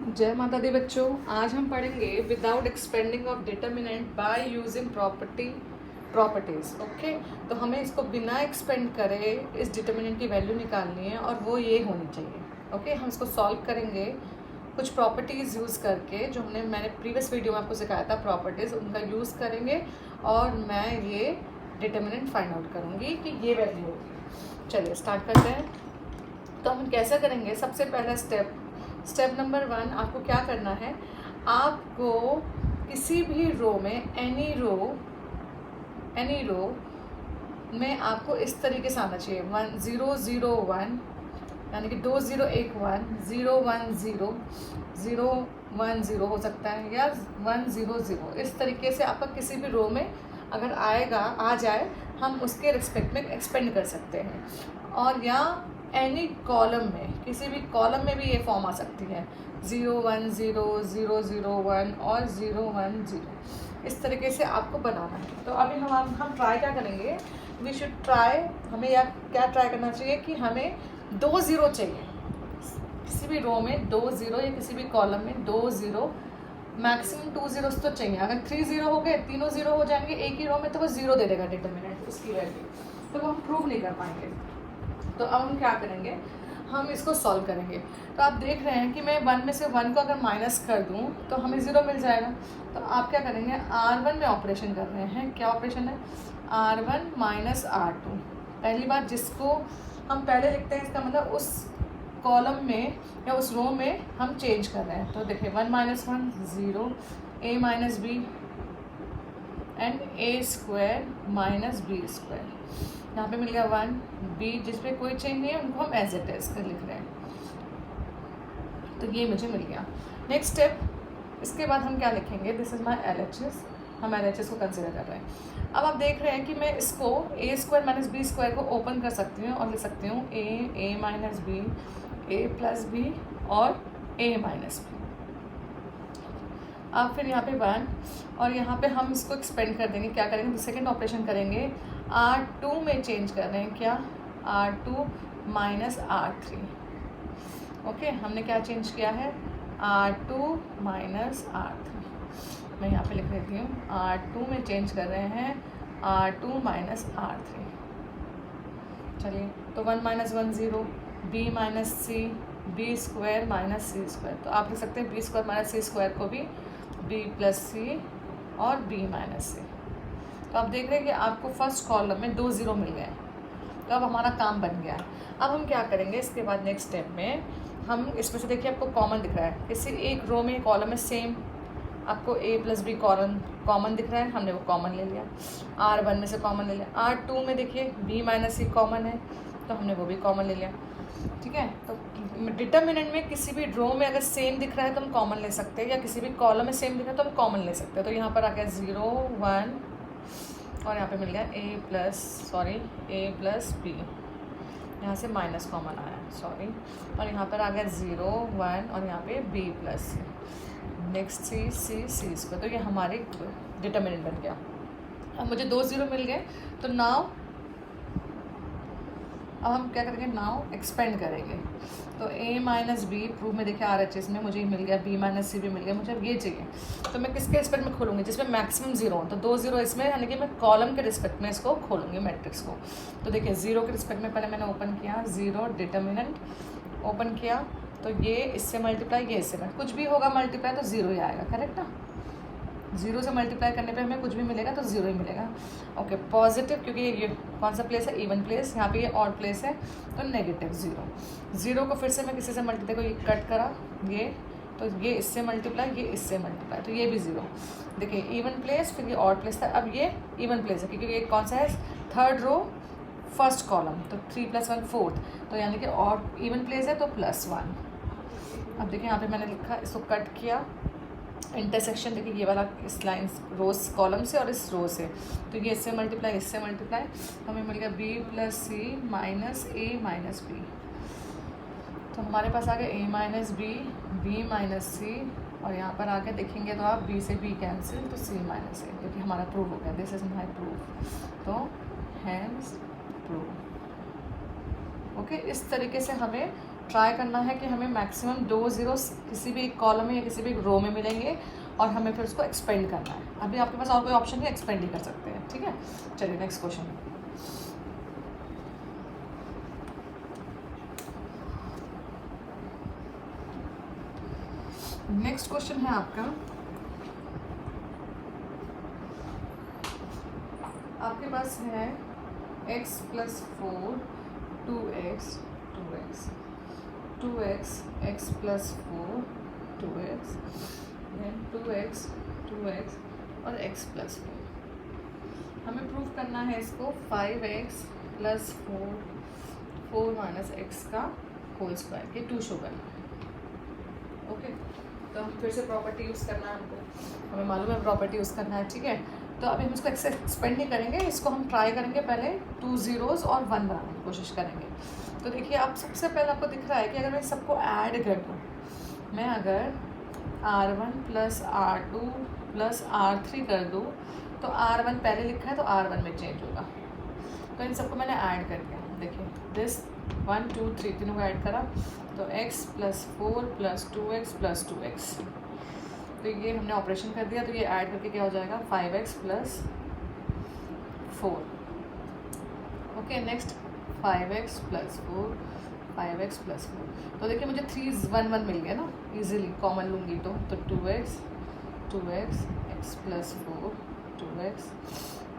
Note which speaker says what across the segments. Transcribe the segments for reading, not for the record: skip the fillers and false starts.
Speaker 1: जय माता दी बच्चों, आज हम पढ़ेंगे without expanding of determinant by using properties. Okay, तो हमें इसको बिना एक्सपेंड करे इस डिटर्मिनेंट की वैल्यू निकालनी है और वो ये होनी चाहिए। ओके, हम इसको सॉल्व करेंगे कुछ प्रॉपर्टीज़ यूज़ करके, जो मैंने प्रीवियस वीडियो में आपको सिखाया था प्रॉपर्टीज़, उनका यूज़ करेंगे और मैं ये डिटर्मिनेंट फाइंड आउट करूँगी कि ये वैल्यू होगी। चलिए स्टार्ट करते हैं। तो हम कैसे करेंगे? सबसे पहला स्टेप नंबर 1, आपको क्या करना है, आपको किसी भी रो में एनी रो में आपको इस तरीके से आना चाहिए 1 0 0 1, यानी कि 2 0 1 1 0 1 0 0 1 0 हो सकता है, या 1 0 0। इस तरीके से आपका किसी भी रो में अगर आ जाए, हम उसके रिस्पेक्ट में एक्सपेंड कर सकते हैं। और या एनी कॉलम में, किसी भी कॉलम में भी ये फॉर्म आ सकती है 0 1 0 0 0 1 और 0 1 0। इस तरीके से आपको बनाना है। तो अभी हम ट्राई क्या करेंगे, वी शुड ट्राई, हमें या क्या ट्राई करना चाहिए कि हमें 2 0 चाहिए किसी भी रो में, 2 0, या किसी भी कॉलम में 2 0, मैक्सिमम 2 0 तो चाहिए। अगर 3 0 हो गए, तीनों 0 हो जाएंगे एक ही रो में, तो वो 0 दे देगा डिटर्मिनेंट, उसकी वैल्यू, तो वो हम प्रूव नहीं कर पाएंगे। तो अब हम क्या करेंगे, हम इसको सॉल्व करेंगे। तो आप देख रहे हैं कि मैं 1 में से 1 को अगर माइनस कर दूं तो हमें 0 मिल जाएगा। तो आप क्या करेंगे, R1 में ऑपरेशन कर रहे हैं। क्या ऑपरेशन है? R1 minus R2। पहली बात जिसको हम पहले लिखते हैं, इसका मतलब उस कॉलम में या उस रो में हम चेंज कर रहे हैं। तो देखिए 1 minus 1 0, A minus B and A square minus B square. यहाँ पे मिल गया 1 b, जिसपे कोई चेंज नहीं है, उनको हम एज इट इज कर लिख रहे हैं। तो ये मुझे मिल गया। नेक्स्ट स्टेप, इसके बाद हम क्या लिखेंगे, दिस इज माई LHS। हम LHS को कंसिडर कर रहे हैं। अब आप देख रहे हैं कि मैं इसको A square minus B square को ओपन कर सकती हूँ और लिख सकती हूँ A minus B, A plus B और A माइनस बी। अब फिर यहाँ पे 1 और यहाँ पे हम इसको एक्सपेंड कर देंगे। क्या करेंगे, सेकेंड ऑपरेशन करेंगे, R2 में चेंज कर रहे हैं। क्या? R2 minus R3। ओके, हमने क्या चेंज किया है, R2 माइनस R3। मैं यहाँ पे लिख देती हूँ, R2 में चेंज कर रहे हैं R2 माइनस R3। चलिए, तो 1 minus 1 0, B minus C, B square minus C square. तो आप लिख सकते हैं B square minus C square को भी B प्लस C और B माइनस C। तो आप देख रहे हैं कि आपको फर्स्ट कॉलम में 2 0 मिल गए। तो अब हमारा काम बन गया है। अब हम क्या करेंगे, इसके बाद नेक्स्ट स्टेप में हम इसमें से, देखिए आपको कॉमन दिख रहा है, किसी एक रो में कॉलम में सेम आपको A प्लस बी कॉमन दिख रहा है, हमने वो कॉमन ले लिया। R1 में से कॉमन ले लिया। R2 में देखिए B माइनस C कॉमन है, तो हमने वो भी कॉमन ले लिया। ठीक है, तो डिटर्मिनेंट में किसी भी रो में अगर सेम दिख रहा है तो हम कॉमन ले सकते हैं, या किसी भी कॉलम में सेम दिख रहा है तो हम कॉमन ले सकते हैं। तो यहाँ पर आ गया 0 1 और यहाँ पे मिल गया A प्लस बी, यहाँ से माइनस कॉमन आया, सॉरी, और यहाँ पर आ गया 0 1 और यहाँ पे B plus C, next C square. तो ये हमारे डिटर्मिनेंट बन गया। अब मुझे 2 0 मिल गए, तो नाउ अब हम क्या करेंगे, नाउ एक्सपेंड करेंगे। तो A माइनस बी, प्रूफ में देखिए RHS में मुझे मिल गया, B माइनस C भी मिल गया। मुझे अब ये चाहिए, तो मैं किसके रिस्पेक्ट में खोलूँगी, जिसमें मैक्सिमम 0 हो। तो 2 0 इसमें, यानी कि मैं कॉलम के रिस्पेक्ट में इसको खोलूँगी, मैट्रिक्स को। तो देखिए 0 के रिस्पेक्ट में पहले मैंने ओपन किया, 0 डिटर्मिनेंट ओपन किया, तो ये इससे मल्टीप्लाई, ये इससे मल्टीप्लाई, कुछ भी होगा मल्टीप्लाई तो 0 ही आएगा, करेक्ट ना। 0 से मल्टीप्लाई करने पे हमें कुछ भी मिलेगा तो 0 ही मिलेगा। ओके, पॉजिटिव, क्योंकि ये कौन सा प्लेस है, इवन प्लेस, यहाँ पे ये ऑड प्लेस है, तो नेगेटिव 0 को फिर से मैं किसी से मल्टीप्लाई को ये कट करा, ये, तो ये इससे मल्टीप्लाई, ये इससे मल्टीप्लाई, तो ये भी 0। देखिए इवन प्लेस, फिर ये ऑड प्लेस था, अब ये इवन प्लेस है, क्योंकि ये कौन सा है, थर्ड रो फर्स्ट कॉलम, तो 3 + 1 4, तो यानी कि ऑड इवन प्लेस है तो +1। अब देखिए यहाँ पे मैंने लिखा, इसको कट किया, इंटरसेक्शन देखिए ये वाला इस लाइन रोज कॉलम से और इस रो से, तो ये इससे मल्टीप्लाई, इससे मल्टीप्लाई, हमें मिल गया B plus C minus A minus B। तो हमारे पास आ गया A minus B, B minus C, और यहाँ पर आके देखेंगे तो आप B से B कैंसिल, तो C माइनस A। देखिए हमारा प्रूफ हो गया, दिस इज माई प्रूफ। तो हैंस प्रूफ। ओके, इस तरीके से हमें ट्राई करना है कि हमें मैक्सिमम 2 ज़ीरोस किसी भी एक कॉलम में या किसी भी एक रो में मिलेंगे और हमें फिर उसको एक्सपेंड करना है। अभी आपके पास और कोई ऑप्शन नहीं, एक्सपेंड ही कर सकते हैं, ठीक है। चलिए नेक्स्ट क्वेश्चन। नेक्स्ट क्वेश्चन है आपका, आपके पास है x + 4 2x 2x 2x x + 4 2x then 2x 2x और x + 4। हमें प्रूव करना है इसको 5x + 4 4 - x का होल स्क्वायर के 2 शो करना है। ओके, तो हम फिर से प्रॉपर्टी यूज़ करना है हमको, हमें मालूम है प्रॉपर्टी यूज़ करना है, ठीक है। तो अभी हम इसको एक्सपेंड नहीं करेंगे, इसको हम ट्राई करेंगे पहले 2 ज़ीरोज़ और 1 बनाने की कोशिश करेंगे। तो देखिए, आप सबसे पहले आपको दिख रहा है कि अगर मैं सबको ऐड कर दूँ, मैं अगर R1 + R2 + R3 कर दूँ तो R1 पहले लिखा है तो R1 में चेंज होगा। तो इन सबको मैंने ऐड कर दिया, देखिए दिस 1 2 3 तीनों को ऐड करा तो x + 4 + 2x + 2x। तो ये हमने ऑपरेशन कर दिया, तो ये ऐड करके क्या हो जाएगा 5x + 4। Okay, next 5x + 4 5x + 4। तो देखिए मुझे 3 1 1 मिल गया ना, इजीली कॉमन लूँगी तो 2x 2x x + 4 2x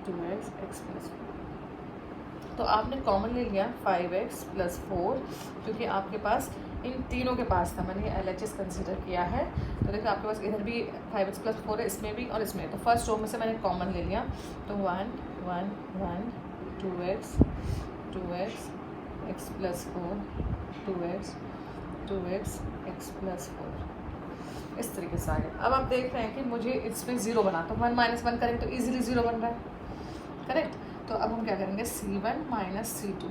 Speaker 1: 2x x + 4। तो आपने कॉमन ले लिया 5x + 4, क्योंकि आपके पास इन तीनों के पास था, मैंने ये LHS कंसिडर किया है। तो देखिए आपके पास इधर भी 5x + 4 है, इसमें भी और इसमें। तो फर्स्ट रो में से मैंने कॉमन ले लिया, तो 1 1 1 2x 2x x + 4 2x 2x x + 4। इस तरीके से आ गया। अब आप देख रहे हैं कि मुझे इसमें 0 बना, तो 1 - 1 करेंगे तो ईजिली 0 बन रहा है, करेक्ट। तो अब हम क्या करेंगे C1 - C2।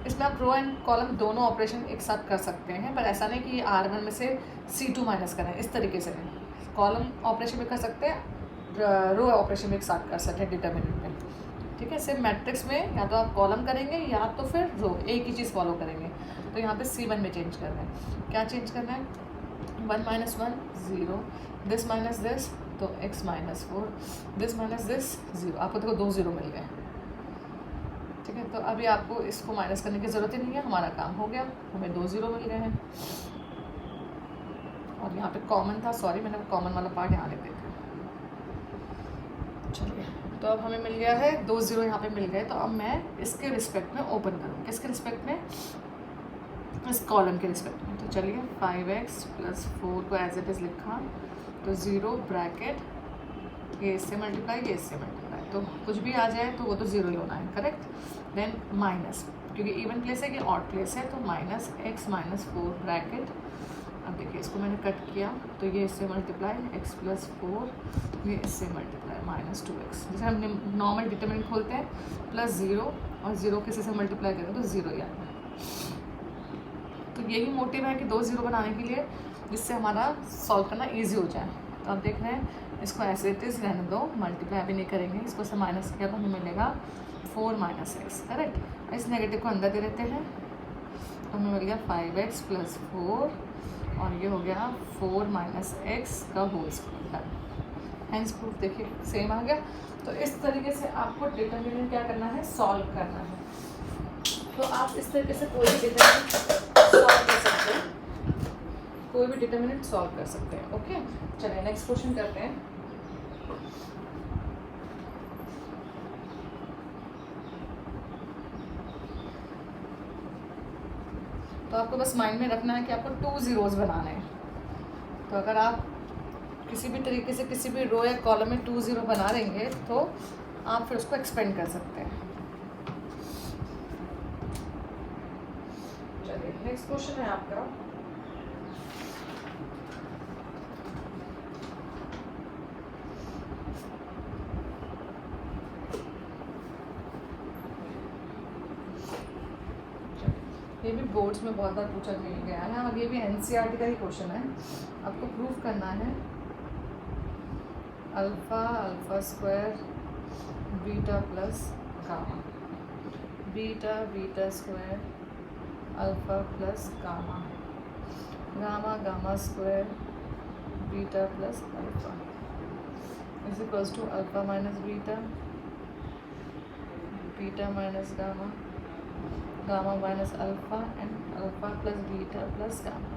Speaker 1: इसमें आप रो एंड कॉलम दोनों ऑपरेशन एक साथ कर सकते हैं, पर ऐसा नहीं कि R1 में से C2 माइनस करें, इस तरीके से नहीं। कॉलम ऑपरेशन भी कर सकते हैं, रो ऑपरेशन भी एक साथ कर सकते हैं डिटर्मिनेंट में, ठीक है। सिर्फ मैट्रिक्स में या तो आप कॉलम करेंगे या तो फिर रो, एक ही चीज़ फॉलो करेंगे। तो यहाँ पे C1 में चेंज करना है, क्या चेंज करना है 1 - 1 0 दिस माइनस दिस, तो x - 4 दिस माइनस दिस 0। आपको देखो 2 0 मिल गए, ठीक है। तो अभी आपको इसको माइनस करने की ज़रूरत ही नहीं है, हमारा काम हो गया, हमें 2 0 मिल गए हैं। और यहाँ पे कॉमन था, सॉरी मैंने कॉमन वाला पार्ट यहाँ लिख दिया। चलिए, तो अब हमें मिल गया है 2 0 यहाँ पे मिल गए। तो अब मैं इसके रिस्पेक्ट में ओपन करूँ, किसके रिस्पेक्ट में, इस कॉलम के रिस्पेक्ट में। तो चलिए 5x + 4 को एज इट इज़ लिखा, तो 0 ब्रैकेट, ये इससे मल्टीप्लाई ये इससे मल्टीप्लाई, तो कुछ भी आ जाए तो वो तो 0 ही होना है, करेक्ट। देन माइनस, क्योंकि इवन प्लेस है कि ऑड प्लेस है, तो -x - 4 ब्रैकेट। अब देखिए इसको मैंने कट किया, तो ये इससे मल्टीप्लाई x + 4, ये इससे मल्टीप्लाई -2x। जैसे हम नॉर्मल डिटरमिनेंट खोलते हैं +0 और 0 किसी से मल्टीप्लाई करें तो 0 ही आता है। तो यही मोटिव है कि 2 0 बनाने के लिए, जिससे हमारा सॉल्व करना ईजी हो जाए। तो आप देख रहे हैं, इसको ऐसे इट इज़ रहने दो, मल्टीप्लाई भी नहीं करेंगे, इसको से माइनस किया तो हमें मिलेगा 4 - x, करेक्ट। इस नेगेटिव को अंदर दे देते हैं, तो हमें मिल गया 5x + 4 और ये हो गया 4 - x का होल स्क्वायर। हेंस प्रूफ देखिए सेम आ गया। तो इस तरीके से आपको डिटरमिनेंट क्या करना है, सॉल्व करना है। तो आप इस तरीके से कोई भी डिटरमिनेंट सॉल्व कर सकते हैं, कोई भी डिटरमिनेंट सॉल्व कर सकते हैं। ओके, चलिए नेक्स्ट क्वेश्चन करते हैं। तो आपको बस माइंड में रखना है कि आपको 2 ज़ीरोज़ बनाने हैं। तो अगर आप किसी भी तरीके से किसी भी रो या कॉलम में 2 0 बना देंगे तो आप फिर उसको एक्सपेंड कर सकते हैं। चलिए नेक्स्ट क्वेश्चन है आपका, ये भी बोर्ड्स में बहुत बार पूछा गया है और ये भी NCERT का ही क्वेश्चन है। आपको प्रूफ करना है alpha alpha square beta plus gamma, beta beta square alpha plus gamma gamma gamma square beta plus alpha is equals to alpha minus beta, beta minus gamma, gamma minus alpha and alpha plus beta plus gamma.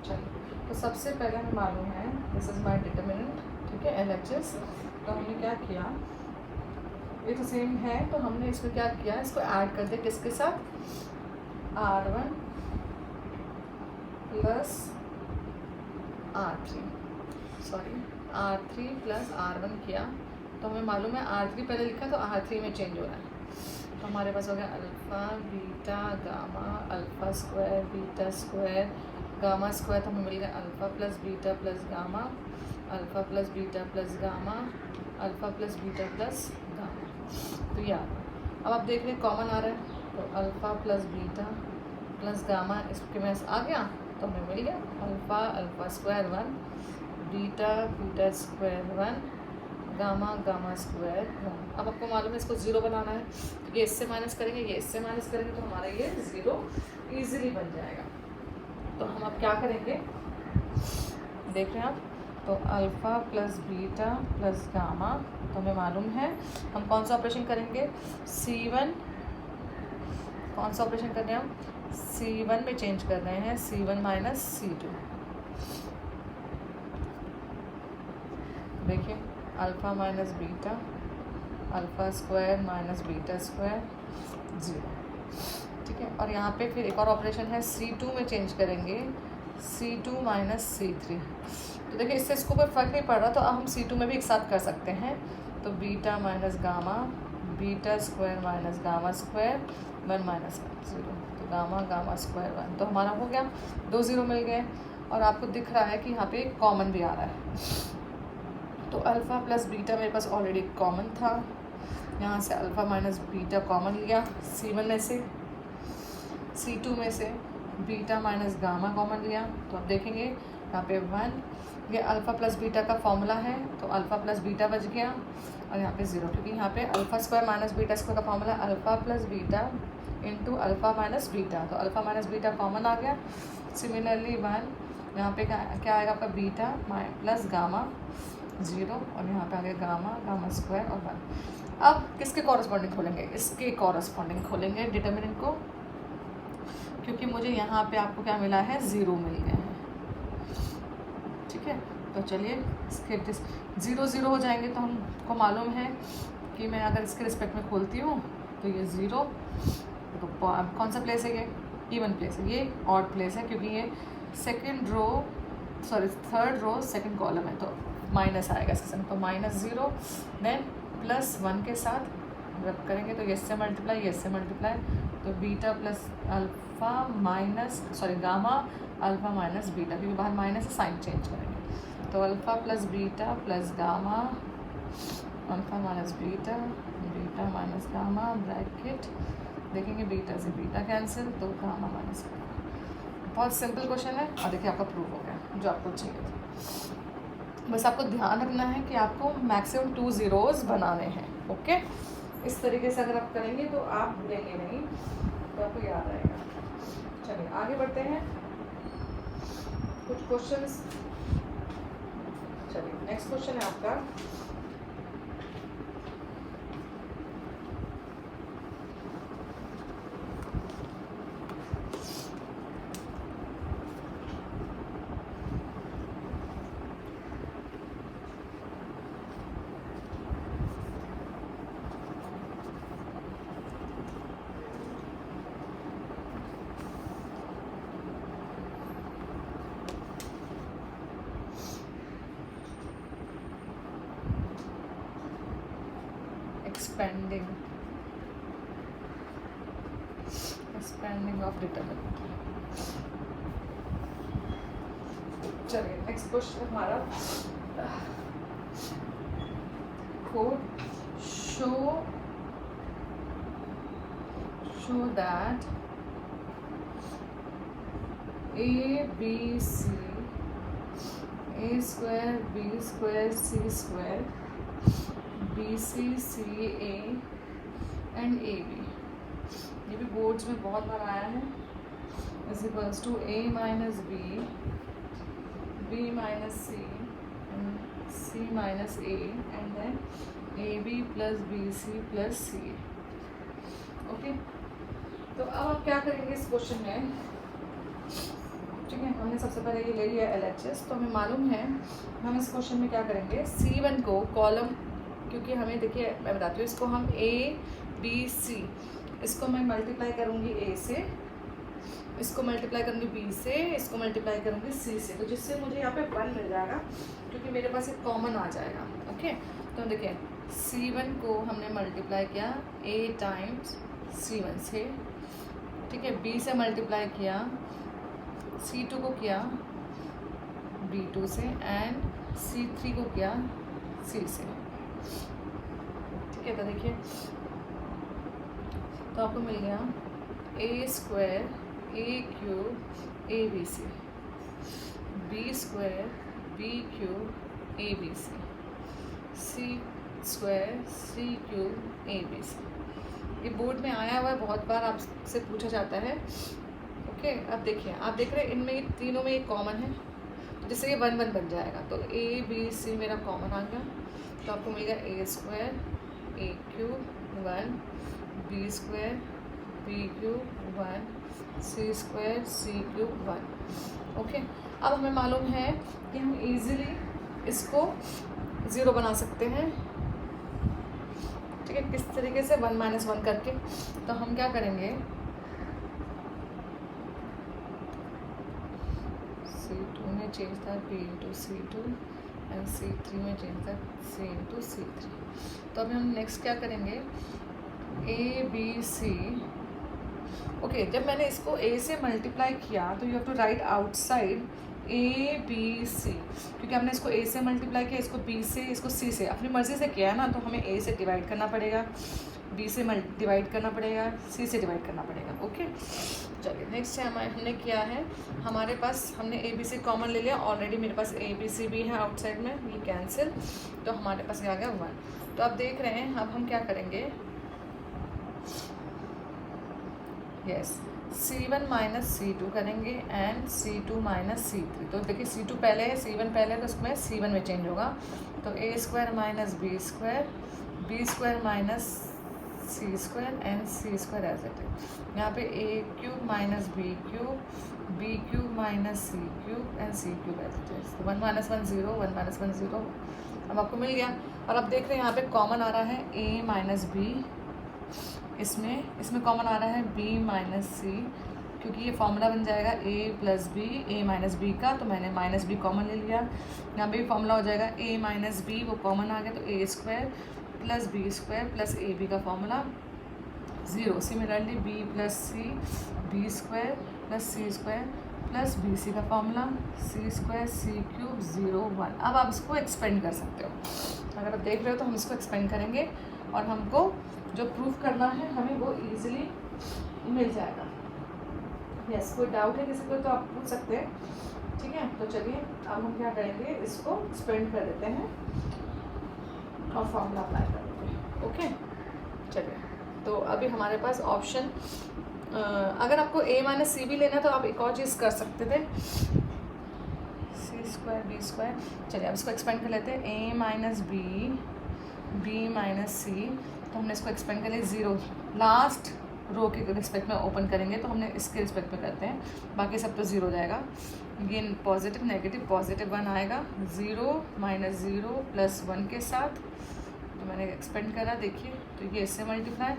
Speaker 1: चलिए, तो सबसे पहले हमें मालूम है this is my determinant, ठीक है, LHS। तो हमने क्या किया, ये तो सेम है, तो हमने इसमें क्या किया, इसको ऐड कर दिया किसके साथ, R1 plus R3, sorry R3 plus R1 किया। तो हमें मालूम है R3 पहले लिखा तो R3 में चेंज हो रहा है। तो हमारे पास हो गया alpha beta gamma, alpha square beta square gamma square, तो हमें मिल गया alpha plus beta plus gamma, alpha plus beta plus gamma, alpha plus beta plus gamma. तो यार अब आप देख रहे हैं कॉमन आ रहा है, तो alpha plus beta plus gamma इसके में आ गया, तो हमें मिल गया alpha alpha square 1, beta beta square 1, gamma gamma square 1। अब आपको मालूम है इसको 0 बनाना है, तो ये इससे माइनस करेंगे, ये इससे माइनस करेंगे, तो हमारा ये 0 ईजिली बन जाएगा। तो हम अब क्या करेंगे, देख रहे हैं आप, तो alpha plus beta plus gamma, तो हमें मालूम है हम कौन सा ऑपरेशन करेंगे, C1, कौन सा ऑपरेशन कर रहे हैं हम, C1 में चेंज कर रहे हैं, C1 माइनस C2। देखिए alpha minus beta, alpha square minus beta square 0, ठीक है। और यहाँ पे फिर एक और ऑपरेशन है, C2 में चेंज करेंगे, C2 माइनस C3। तो देखिए इससे इसको कोई फ़र्क नहीं पड़ रहा, तो अब हम C2 में भी एक साथ कर सकते हैं। तो beta minus gamma, beta square minus gamma square 1 minus 0, तो गामा गामा स्क्वायर 1। तो हमारा हो गया, 2 0 मिल गए। और आपको दिख रहा है कि यहाँ पे कॉमन भी आ रहा है, तो अल्फ़ा प्लस बीटा मेरे पास ऑलरेडी कॉमन था, यहाँ से अल्फ़ा माइनस बीटा कॉमन लिया C1 में से, C2 में से बीटा माइनस गामा कॉमन लिया, तो अब देखेंगे यहाँ पे 1, ये अल्फ़ा प्लस बीटा का फॉर्मूला है, तो अल्फ़ा प्लस बीटा बच गया, और यहाँ पे 0, क्योंकि यहाँ पे alpha square minus beta square का formula alpha plus beta into alpha minus beta, तो अल्फ़ा माइनस बीटा कॉमन आ गया। सिमिलरली 1, यहाँ पे क्या आएगा आपका, बीटा प्लस गामा 0, और यहाँ पे आ गया गामा गामा स्क्वायर और 1। अब किसके कॉरस्पॉन्डिंग खोलेंगे, इसके कॉरस्पॉन्डिंग खोलेंगे डिटरमिनेंट को, क्योंकि मुझे यहाँ पे आपको क्या मिला है, 0 मिल गया है, ठीक है। तो चलिए इसके 0 0 हो जाएंगे, तो हमको मालूम है कि मैं अगर इसके रिस्पेक्ट में खोलती हूँ तो ये 0, तो कौन सा प्लेस है, ये इवन प्लेस है, ये ऑड प्लेस है, क्योंकि ये थर्ड रो सेकंड कॉलम है, तो माइनस आएगा इसके संग, तो -0 देन +1 के साथ रब करेंगे, तो ये इससे मल्टीप्लाई, ये इससे मल्टीप्लाई, तो beta plus alpha minus gamma alpha minus beta, क्योंकि बाहर माइनस से साइन चेंज करेंगे, तो alpha plus beta plus gamma alpha minus beta, beta minus gamma bracket, देखेंगे बीटा से बीटा कैंसिल, तो गामा माइनस। बहुत सिंपल क्वेश्चन है, और देखिए आपका प्रूव हो गया जो आपको चाहिए था। बस आपको ध्यान रखना है कि आपको मैक्सिमम 2 zeros बनाने हैं, ओके। इस तरीके से अगर आप करेंगे तो आप भूलेंगे नहीं, तो आपको याद आएगा। चलिए आगे बढ़ते हैं, कुछ क्वेश्चंस। चलिए नेक्स्ट क्वेश्चन है आपका, expanding of determinant। चलिए नेक्स्ट क्वेश्चन हमारा, code show that a b c a square b square c square b c c a and A B, ये भी बोर्ड्स में बहुत बार आया है, is equals to A minus B, B minus C and C minus A and then A B plus B C plus C. Okay, तो अब हम क्या करेंगे इस क्वेश्चन में, ठीक है। हमने सबसे पहले ये ले लिया LHS, तो हमें मालूम है हम इस क्वेश्चन में क्या करेंगे, C1 को कॉलम, क्योंकि हमें देखिए मैं बताती हूँ, इसको हम A B C, इसको मैं मल्टीप्लाई करूँगी A से, इसको मल्टीप्लाई करूँगी B से, इसको मल्टीप्लाई करूँगी C से, तो जिससे मुझे यहाँ पे 1 मिल जाएगा, क्योंकि मेरे पास एक कॉमन आ जाएगा। ओके, तो देखिए C1 को हमने मल्टीप्लाई किया A टाइम्स C1 से, ठीक है, B से मल्टीप्लाई किया, C2 को किया B2 से एंड C3 को किया C से, ठीक है। तो देखिए, तो आपको मिल गया A square A cube A B C, B square B cube A B C, C square C cube A B C। ये बोर्ड में आया हुआ है, बहुत बार आपसे पूछा जाता है। ओके, अब देखिए, आप देख रहे हैं इनमें तीनों में एक कॉमन है, जिससे ये 1 1 बन जाएगा, तो A B C मेरा कॉमन आ गया, तो आपको मिल गया A square A cube 1, B square B cube 1, C square C cube 1। Okay, अब हमें मालूम है कि हम इजीली इसको 0 बना सकते हैं, ठीक है। किस तरीके से, 1 - 1 करके। तो हम क्या करेंगे, C2 में चेंज था P into C2 and C3 में चेंज था C इंटू C3। तो अभी हम नेक्स्ट क्या करेंगे, A B C। ओके, जब मैंने इसको A से मल्टीप्लाई किया तो you have to write outside A B C, क्योंकि हमने इसको A से मल्टीप्लाई किया, इसको B से, इसको C से, अपनी मर्ज़ी से किया है ना, तो हमें A से डिवाइड करना पड़ेगा, B से डिवाइड करना पड़ेगा, C से डिवाइड करना पड़ेगा। ओके, चलिए नेक्स्ट है हमने किया है, हमारे पास हमने A B C कॉमन ले लिया, ऑलरेडी मेरे पास A B C भी है आउटसाइड में, ये कैंसिल, तो हमारे पास आ गया 1। तो आप देख रहे हैं, अब हम क्या करेंगे, यस, C1 माइनस C2 करेंगे एंड C2 माइनस C3। तो देखिए C2 पहले है, C1 पहले है, तो उसमें C1 में चेंज होगा, तो A square minus B square, B square minus C square and C square as it is. यहाँ पे A cube minus B cube, B cube minus C cube and C cube as it is. तो 1 - 1 0, 1 - 1 0, अब आपको मिल गया। और अब देख रहे हैं यहाँ पे कॉमन आ रहा है A माइनस B, इसमें कॉमन आ रहा है B माइनस C, क्योंकि ये फॉर्मूला बन जाएगा A plus B A minus B का, तो मैंने माइनस B कॉमन ले लिया। यहाँ पे भी फॉर्मूला हो जाएगा A माइनस B, वो कॉमन आ गया, तो A square plus B square plus A B का formula 0। Similarly B plus C B square plus C square plus B C का formula C square C cube 0 1। अब आप इसको एक्सपेंड कर सकते हो, अगर आप देख रहे हो तो हम इसको एक्सपेंड करेंगे और हमको जो प्रूफ करना है हमें वो इजीली मिल जाएगा। यस, कोई डाउट है किसी को तो आप पूछ सकते हैं, ठीक है। तो चलिए अब हम क्या करेंगे, इसको एक्सपेंड कर देते हैं और फॉर्मूला अप्लाई कर देते हैं। ओके, चलिए, तो अभी हमारे पास ऑप्शन, अगर आपको A माइनस C भी लेना है तो आप एक और चीज़ कर सकते थे, C स्क्वायर B स्क्वायर। चलिए अब इसको एक्सपेंड कर लेते हैं, A minus B minus C, तो हमने इसको एक्सपेंड कर लिया 0, लास्ट रो के रिस्पेक्ट में ओपन करेंगे, तो हमने इसके रिस्पेक्ट में करते हैं, बाकी सब तो 0 हो जाएगा। ये पॉजिटिव नेगेटिव पॉजिटिव 1 आएगा, 0 माइनस 0 प्लस 1 के साथ, तो मैंने एक्सपेंड करा, देखिए, तो ये इससे मल्टीप्लाई,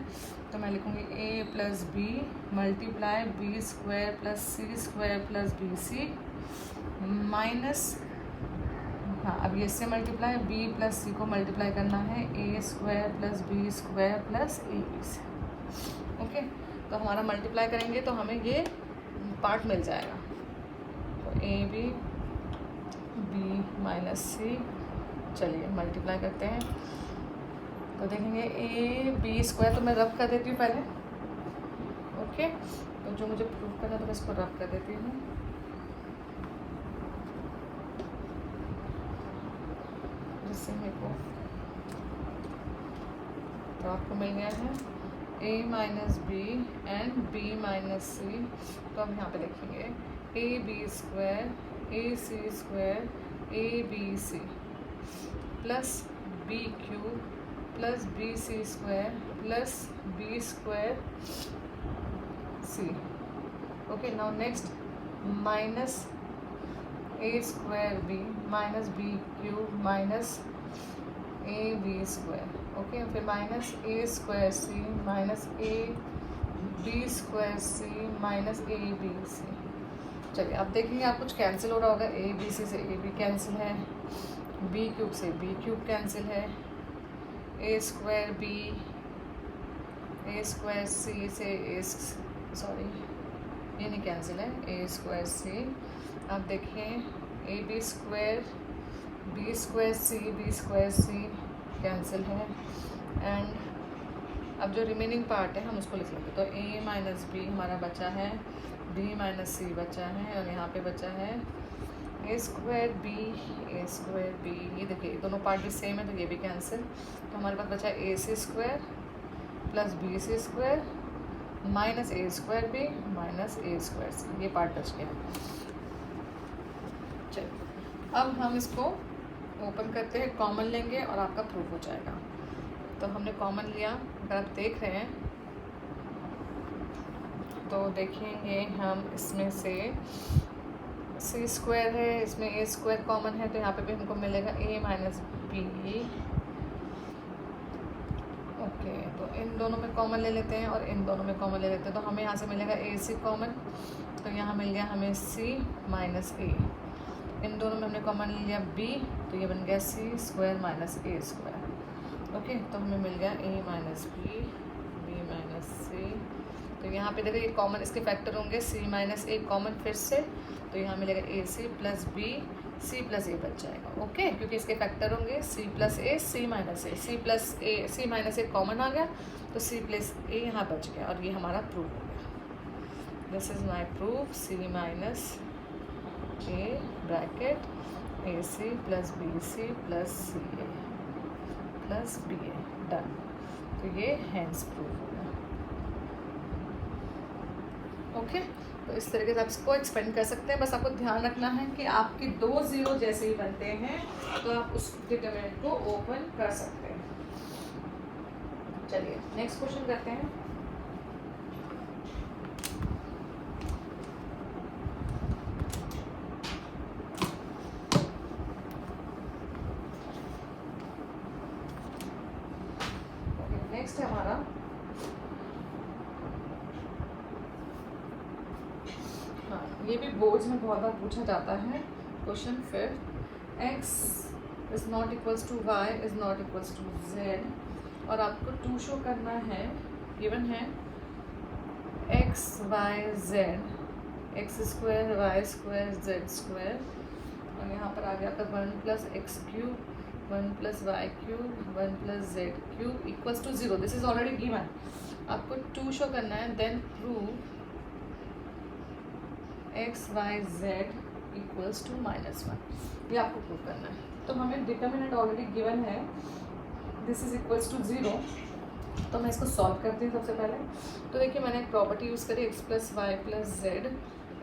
Speaker 1: तो मैं लिखूँगी A plus B multiply B square plus C square plus BC minus, हाँ, अब ये इससे मल्टीप्लाई B प्लस C को मल्टीप्लाई करना है A square plus B square plus AB से। ओके, तो हमारा मल्टीप्लाई करेंगे तो हमें ये पार्ट मिल जाएगा, तो AB B माइनस C। चलिए मल्टीप्लाई करते हैं, तो देखेंगे A B स्क्वायर, तो मैं रफ कर देती हूँ पहले। ओके, तो जो मुझे प्रूफ करना है तो मैं इसको रफ कर देती हूँ। जिससे मेरे को, तो आपको मिल गया है a minus B and b minus C. तो हम यहाँ पे देखेंगे A B square A C square A B C plus B cube plus B C square plus B square C. Okay, now next minus A square B minus B cube minus A B square. Okay, फिर minus A square C minus A B square C minus A B C. चलिए अब देखेंगे आप कुछ cancel हो रहा होगा। A B C से ए बी कैंसिल है, बी क्यूब से बी क्यूब कैंसिल है, A square B A square सी से सॉरी ये नहीं कैंसिल है, ए स्क्वायर सी। अब देखें A B square C cancel है। एंड अब जो रिमेनिंग पार्ट है हम उसको लिख लेंगे। तो ए माइनस बी हमारा बचा है, बी माइनस सी बचा है, और यहाँ पे बचा है ए स्क्वायर बी ये देखिए दोनों पार्ट भी सेम है तो ये भी कैंसिल। तो हमारे पास बचा है A C square plus B C square minus A square B minus A square C, ये पार्ट बच गया। चलिए अब हम इसको ओपन करते हैं, कॉमन लेंगे और आपका प्रूफ हो जाएगा। तो हमने कॉमन लिया, अगर आप देख रहे हैं तो देखेंगे हम इसमें से सी स्क्वायर है, इसमें ए स्क्वायर कॉमन है तो यहाँ पे भी हमको मिलेगा ए माइनस बी। ओके, तो इन दोनों में कॉमन ले लेते हैं और इन दोनों में कॉमन ले लेते हैं। तो हमें यहाँ से मिलेगा ए सी कॉमन, तो यहाँ मिल गया हमें सी माइनस ए। इन दोनों में हमने कॉमन ले लिया बी, तो ये बन गया सी square minus A square. Okay, तो हमें मिल गया ए माइनस बी माइनस सी। तो यहाँ पे देखो ये कॉमन इसके फैक्टर होंगे, सी माइनस ए कॉमन फिर से, तो यहाँ मिलेगा A C plus B C plus A बच जाएगा। ओके, क्योंकि इसके फैक्टर होंगे C plus A C minus A, C minus A common आ गया तो सी प्लस ए यहाँ बच गया और ये हमारा प्रूफ हो गया। This is my proof, C minus A bracket A C plus B C plus C A plus B A, done. तो ये हैंस प्रूफ हो गया। ओके, तो इस तरीके से आप इसको एक्सपेंड कर सकते हैं। बस आपको ध्यान रखना है कि आपके 2 0 जैसे ही बनते हैं तो आप उस डिटरमिनेंट को ओपन कर सकते हैं। चलिए नेक्स्ट क्वेश्चन करते हैं। नेक्स्ट है हमारा ये भी बोर्ड्स में बहुत बार पूछा जाता है क्वेश्चन। फिर x is not equals to y is not equals to z, और आपको 2 शो करना है। गिवन है x y z x square y square z square, और यहाँ पर आ गया आपका 1 plus X cube 1 plus Y cube 1 plus Z cube equals to 0। This is already given, आपको 2 शो करना है। Then prove X Y Z equals to -1, ये आपको प्रूव करना है। तो हमें डिटर्मिनेंट ऑलरेडी गिवन है, दिस इज इक्वल्स टू 0। तो मैं इसको सॉल्व करती हूँ सबसे पहले। तो देखिए मैंने एक प्रॉपर्टी यूज़ करी, X plus Y plus Z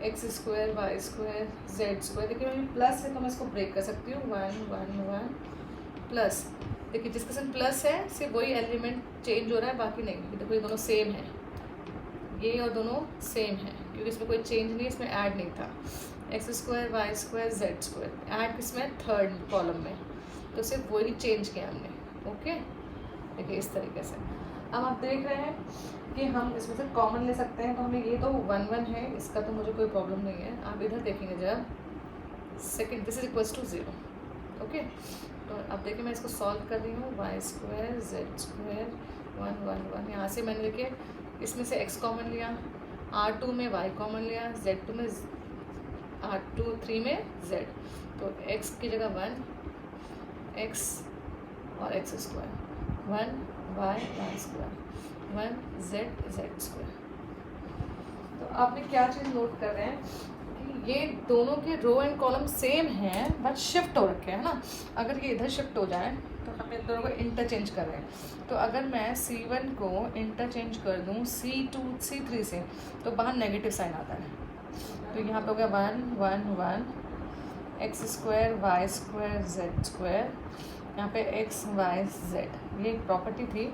Speaker 1: X square Y square Z square. देखिए मैं प्लस है तो मैं इसको ब्रेक कर सकती हूँ, 1 1 1 प्लस। देखिए जिसके साथ प्लस है सिर्फ वही एलिमेंट चेंज हो रहा है, बाकी नहीं। देखो ये दोनों सेम है, ये और दोनों सेम है क्योंकि इसमें कोई चेंज नहीं है, इसमें ऐड नहीं था। X square Y square Z square add किसमें, थर्ड कॉलम में, तो सिर्फ वही चेंज किया हमने। ओके, देखिए इस तरीके से। अब आप देख रहे हैं कि हम इसमें से कॉमन ले सकते हैं, तो हमें ये तो 1 1 है, इसका तो मुझे कोई प्रॉब्लम नहीं है। आप इधर देखेंगे जब second, this is equals to 0। Okay, तो अब देखिए मैं इसको सॉल्व कर रही हूँ, वाई स्क्वायर जेड स्क्वायर 1 1 1। यहाँ से मैंने देखिए इसमें से x कॉमन लिया, R2 में y कॉमन लिया, Z2 में R2 3 में Z, तो x की जगह 1 x और x square 1 y y square 1 z z square. तो आपने क्या चीज़ नोट कर रहे हैं कि ये दोनों के रो एंड कॉलम सेम हैं बट शिफ्ट हो रखे हैं ना। अगर ये इधर शिफ्ट हो जाए तो हम इन दोनों को इंटरचेंज कर रहे हैं। तो अगर मैं C1 को इंटरचेंज कर दूँ C3 से तो बाहर नेगेटिव साइन आता है। तो यहाँ पे हो गया 1 1 1 x square Y square Z square, यहाँ पे x y z, ये एक प्रॉपर्टी थी।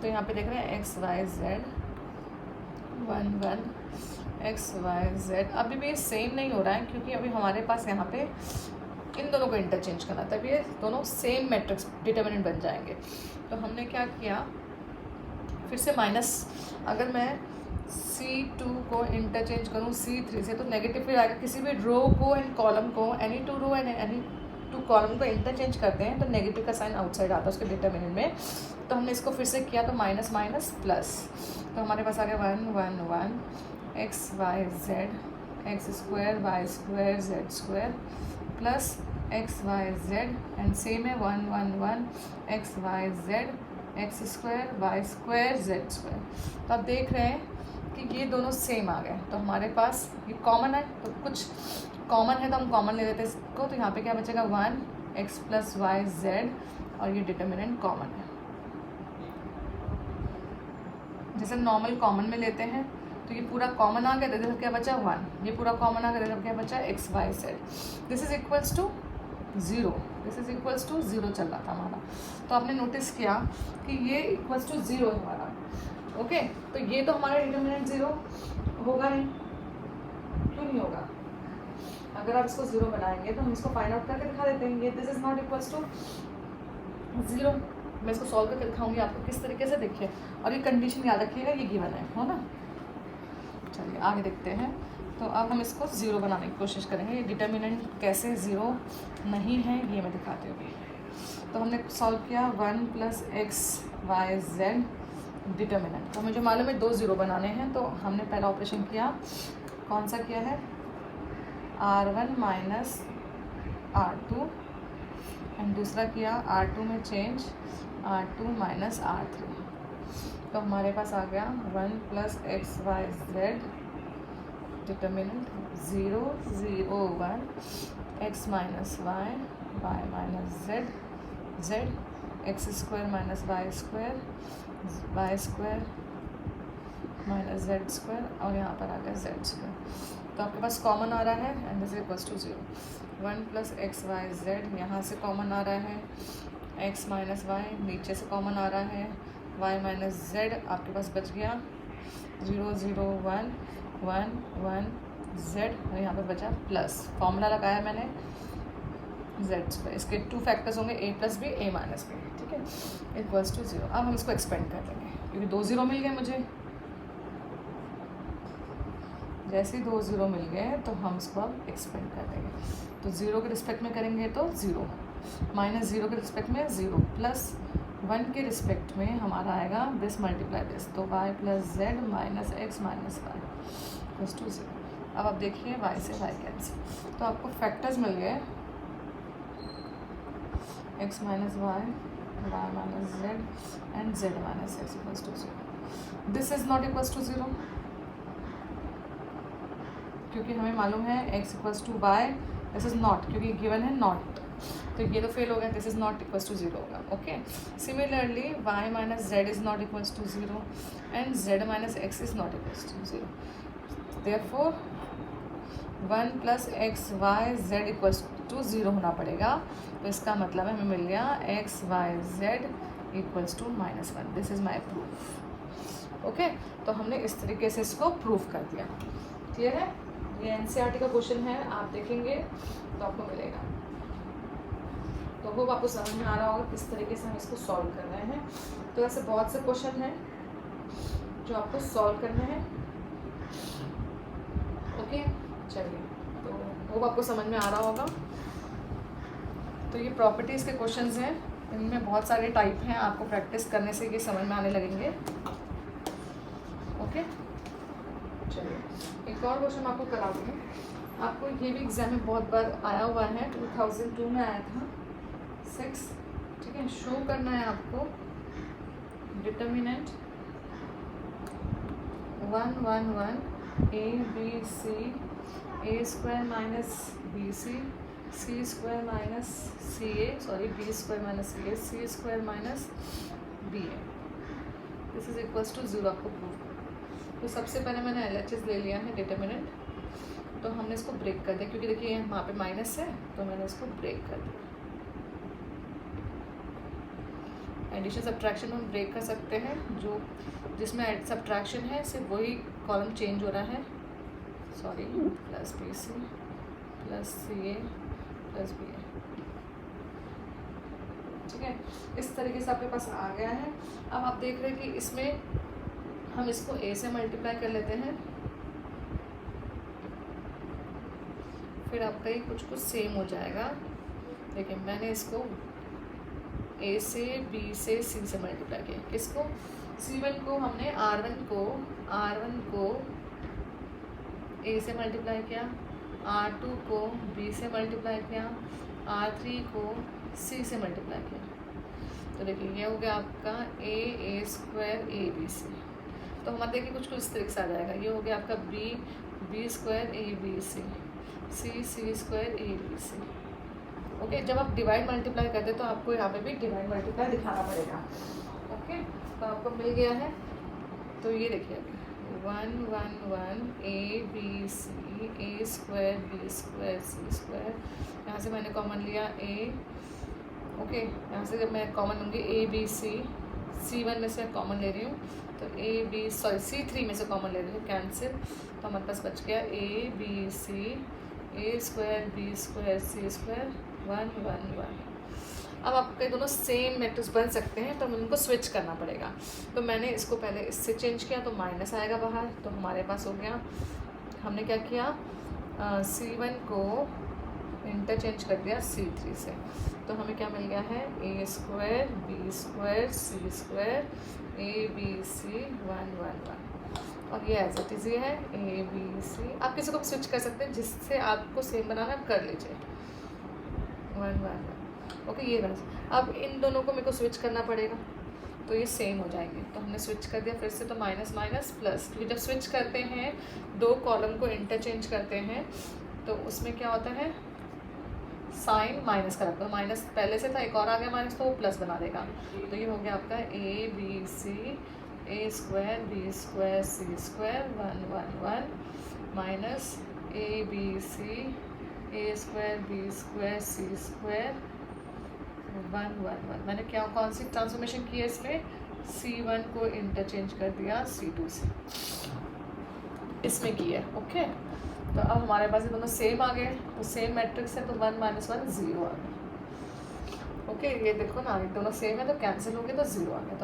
Speaker 1: तो यहाँ पे देख रहे हैं x y z 1 1 x y z। अभी भी ये सेम नहीं हो रहा है क्योंकि अभी हमारे पास यहाँ पे इन दोनों को इंटरचेंज करना, तभी ये दोनों सेम मैट्रिक्स डिटर्मिनेंट बन जाएंगे। तो हमने क्या किया, फिर से माइनस, अगर मैं C2 को इंटरचेंज करूँ C3 से तो नेगेटिव फिर आएगा। किसी भी रो को एंड कॉलम को any two row and any two column को इंटरचेंज करते हैं तो नेगेटिव का साइन आउटसाइड आता है उसके डिटर्मिनेंट में। तो हमने इसको फिर से किया तो माइनस माइनस प्लस, तो हमारे पास आ गया 1 1 1 x y z x square Y square Z square plus x y z and same है 1 1 1 x y z x square Y square Z square. तो आप देख रहे हैं कि ये दोनों सेम आ गए। तो हमारे पास ये कॉमन है, तो कुछ कॉमन है तो हम कॉमन ले लेते हैं इसको। तो यहाँ पे क्या बचेगा 1 x प्लस वाई जेड और ये डिटर्मिनेंट कॉमन है। जैसे नॉर्मल कॉमन में लेते हैं तो ये पूरा कॉमन आ गया, इधर क्या बचा 1, ये पूरा कॉमन आ गया, इधर क्या बचा x y z। This is equals to 0, this is equals to 0 चल रहा था हमारा। तो आपने नोटिस किया कि ये इक्वल्स टू 0 है हमारा। ओके, तो ये तो हमारा डिटर्मिनेंट 0 होगा नहीं, क्यों नहीं होगा? अगर आप इसको 0 बनाएंगे तो हम इसको फाइंड आउट करके दिखा देते हैं। ये this is not equals to 0। मैं इसको सॉल्व करके दिखाऊंगी आपको किस तरीके से, देखिए। और ये कंडीशन याद रखिएगा, ये गिवन है, हो ना। चलिए आगे देखते हैं। तो अब हम इसको 0 बनाने की कोशिश करेंगे। ये डिटर्मिनेंट कैसे 0 नहीं है ये मैं दिखाती हूँ। तो हमने सॉल्व किया 1 plus x Y Z determinant. तो मुझे मालूम है 2 0 बनाने हैं, तो हमने पहला ऑपरेशन किया, कौन सा किया है, R1 माइनस R2 एंड दूसरा किया R2 में चेंज R2 माइनस R3। तो हमारे पास आ गया 1 plus x Y Z determinant 0 0 1 x minus Y Y minus Z Z X square minus Y square minus Z square और यहाँ पर आ गया जेड स्क्वायर। तो आपके पास कॉमन आ रहा है and this equals to 0। 1 plus x Y z यहाँ से कॉमन आ रहा है, x माइनस वाई नीचे से कॉमन आ रहा है, y माइनस जेड आपके पास बच गया 0 0 1 1 1 z और यहाँ पर बचा प्लस, फॉर्मूला लगाया मैंने z स्क्वायर। इसके 2 फैक्टर्स होंगे a plus b a minus b, ठीक है, इक्वल्स टू 0। अब हम इसको एक्सपेंड कर देंगे क्योंकि 2 0 मिल गए मुझे। जैसे ही 2 0 मिल गए तो हम इसको अब एक्सपेंड कर देंगे। तो 0 के रिस्पेक्ट में करेंगे तो 0, माइनस 0 के रिस्पेक्ट में 0, प्लस 1 के रिस्पेक्ट में हमारा आएगा दिस मल्टीप्लाई दिस, तो y plus z minus x minus y plus to 0। अब आप देखिए y से y कैंसिल, तो आपको फैक्टर्स मिल गए x minus Y Y minus z and z minus x equals to 0। This is not equals to 0 क्योंकि हमें मालूम है x equals to y, this is not क्योंकि गिवन है नॉट, तो ये तो फेल हो गया, this is not equals to 0 होगा। Okay, similarly y minus z is not equals to 0 and z minus x is not equals to 0। Therefore 1 plus x Y Z equals to 0 होना पड़ेगा। तो इसका मतलब है हमें मिल गया x y Z equals to -1। This is my proof. Okay, तो हमने इस तरीके से इसको प्रूफ कर दिया। क्लियर है? ये एनसीईआरटी का क्वेश्चन है, आप देखेंगे तो आपको मिलेगा। तो होप आपको समझ में आ रहा होगा किस तरीके से हम इसको सॉल्व कर रहे हैं। तो ऐसे बहुत से क्वेश्चन हैं जो आपको सॉल्व करने हैं। ओके, चलिए, तो होप आपको समझ में आ रहा होगा। तो ये प्रॉपर्टीज़ के क्वेश्चंस हैं, इनमें बहुत सारे टाइप हैं, आपको प्रैक्टिस करने से ये समझ में आने लगेंगे। ओके, चलिए एक और क्वेश्चन आपको करा दूँ। आपको ये भी एग्जाम में बहुत बार आया हुआ है, 2002 में आया था 6, ठीक है। शो करना है आपको determinant 1 1 1 a b c a square minus b C square minus c a, sorry b square minus c square minus b a, this is equals to 0 आपको प्रूव करना। तो सबसे पहले मैंने LHS ले लिया है डिटर्मिनेंट, तो हमने इसको ब्रेक कर दिया क्योंकि देखिए वहाँ पे माइनस है, तो मैंने इसको ब्रेक कर दिया। एडिशन सब्ट्रैक्शन हम ब्रेक कर सकते हैं, जो जिसमें सब्ट्रैक्शन है सिर्फ वही कॉलम चेंज हो रहा है, sorry plus B C plus C A plus B A, ठीक है। इस तरीके से आपके पास आ गया है। अब आप देख रहे हैं कि इसमें हम इसको ए से मल्टीप्लाई कर लेते हैं, फिर आपका ये कुछ कुछ सेम हो जाएगा। देखिए मैंने इसको ए से बी से सी से मल्टीप्लाई किया, किसको C1 को हमने R1 को ए से मल्टीप्लाई किया, R2 को बी से मल्टीप्लाई किया, R3 को सी से मल्टीप्लाई किया। तो देखिए ये हो गया आपका ए स्क्वायर ए बी सी। तो हमारे देखिए कुछ कुछ इस तरीके से आ जाएगा। ये हो गया आपका b square A B C square A B c. Okay, जब आप डिवाइड मल्टीप्लाई करते तो आपको यहाँ पे भी डिवाइड मल्टीप्लाई दिखाना पड़ेगा। ओके, तो आपको मिल गया है। तो ये देखिए अभी 1 1 1 a B c a square B square C square, यहाँ से मैंने कॉमन लिया ए। ओके, यहाँ से जब मैं कॉमन लूँगी ए बी C1 में से कॉमन ले रही हूँ, तो C3 में से कॉमन ले रही हूँ, कैंसिल। तो हमारे पास बच गया a B c a square B square C square 1 1 1। अब आपके दोनों सेम मैट्रिक्स बन सकते हैं, तो हमें उनको स्विच करना पड़ेगा। तो मैंने इसको पहले इससे चेंज किया, तो माइनस आएगा बाहर, तो हमारे पास हो गया, हमने क्या किया, C1 को इंटरचेंज कर दिया C3 से, तो हमें क्या मिल गया है A square B square C square A B C 1 1 1। और ये एज इट इज़ ये है ए बी सी। आप किसी को स्विच कर सकते हैं, जिससे आपको सेम बनाना कर लीजिए 1 1 1। ओके, ये बस अब इन दोनों को मेरे को स्विच करना पड़ेगा, तो ये सेम हो जाएंगे। तो हमने स्विच कर दिया फिर से, तो माइनस माइनस प्लस, क्योंकि जब स्विच करते हैं दो कॉलम को इंटरचेंज करते हैं तो उसमें क्या होता है, साइन माइनस का रखो, माइनस पहले से था, एक और आ गया माइनस, तो वो प्लस बना देगा। तो ये हो गया आपका a B c a square B square C square 1 1 1 minus A B c a square B square C square 1 1 1। मैंने क्या कौन सी ट्रांसफॉर्मेशन की है इसमें, C1 को इंटरचेंज कर दिया C2 से, इसमें की है। ओके, तो अब हमारे पास ये दोनों सेम आ गए, तो सेम मैट्रिक्स है, तो 1 - 1 0 आ गया। ओके, ये देखो ना, ये दोनों सेम है तो कैंसिल हो गया, तो 0 आ गया।